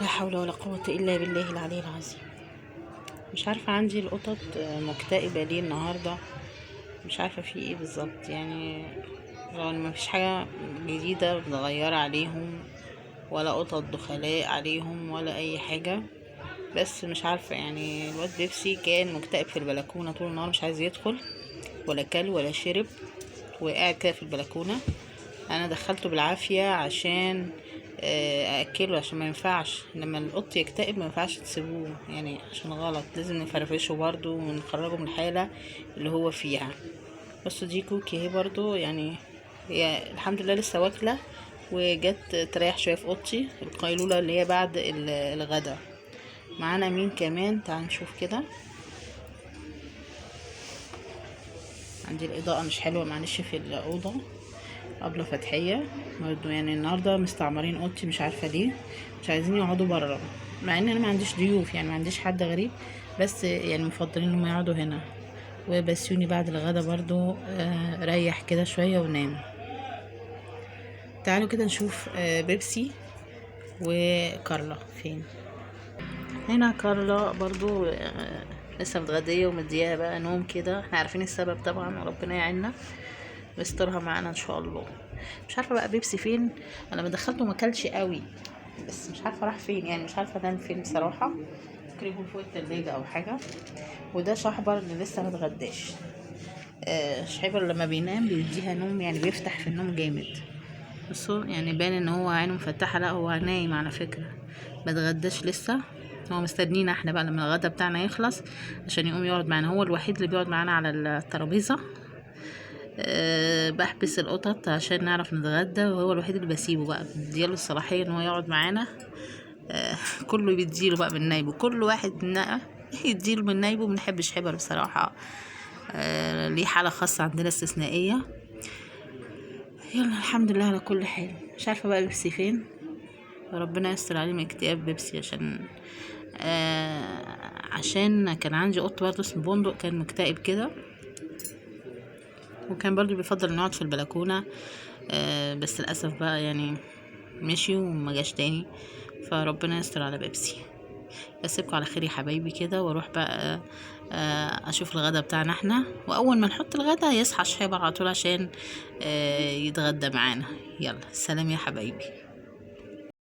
لا حول ولا قوة إلا بالله العلي العظيم. مش عارفة، عندي القطط مكتئبة ليه النهاردة، مش عارفة في ايه بالظبط يعني. رغم مفيش حاجة جديدة متغيرة عليهم، ولا قطط دخلاء عليهم ولا أي حاجة، بس مش عارفة يعني. الواد بيبسي كان مكتئب في البلكونة طول النهار، مش عايز يدخل ولا كل ولا شرب، وقاعد كده في البلكونة. انا دخلته بالعافيه عشان اكله، عشان ما ينفعش لما القط يكتئب ما ينفعش تسيبوه يعني، عشان غلط، لازم نفرفشه برضو ونخرجه من الحاله اللي هو فيها. بصوا دي كوكي اهي برضو يعني، هي الحمد لله لسه واكله، وجت تريح شويه في اوضتي القيلوله اللي هي بعد الغدا. معانا مين كمان؟ تعال نشوف كده. عندي الاضاءه مش حلوه معلش في الاوضه، أبلة فتحية برضو يعني. النهاردة مستعمرين اوضتي، مش عارفة ليه، مش عايزين يقعدوا برا، مع ان انا ما عنديش ضيوف يعني، ما عنديش حد غريب، بس يعني مفضلين انهم يقعدوا هنا. وبسيوني بعد الغدا برضو ريح كده شوية ونام. تعالوا كده نشوف بيبسي وكارلا فين. هنا كارلا برضو لسه متغدية ومدياها بقى نوم كده، احنا عارفين السبب طبعا، وربنا يعيننا ويسترها معانا ان شاء الله. مش عارفه بقى بيبسي فين، انا مدخلته مكلش قوي، بس مش عارفه راح فين يعني، مش عارفه نام فين بصراحه، ممكن يكون فوق التلاجة او حاجه. وده شحبر اللي لسه متغداش. شحبر لما بينام بيديها نوم يعني، بيفتح في النوم جامد. بصوا يعني باين ان هو عينه مفتحه، لا هو نايم على فكره، متغداش لسه. هو مستنينا احنا بقى لما الغدا بتاعنا يخلص عشان يقوم يقعد معانا، هو الوحيد اللي بيقعد معانا على الترابيزه. بحبس القطط عشان نعرف نتغدى، وهو الوحيد اللي بسيبه بقى، بديله الصلاحية ان هو يقعد معانا. كله بيديله بقى من نايبه، كل واحد يديله من نايبه. منحبش حبر بصراحة، ليه حالة خاصة عندنا استثنائية. يلا الحمد لله على كل حال. مش عارفة بقى بيبسي فين، ربنا يستر عليه من اكتئاب بيبسي، عشان كان عندي قط برضه اسمه بندق، كان مكتئب كده، وكان برضو بيفضل نقعد في البلكونة. بس للأسف بقى يعني مشي وما جاش تاني، فربنا يستر على بيبسي. اسيبكم على خير يا حبايبي كده، واروح بقى اشوف الغدا بتاعنا احنا، واول ما نحط الغدا يصحى شحيبر على طول عشان يتغدى معانا. يلا سلام يا حبايبي.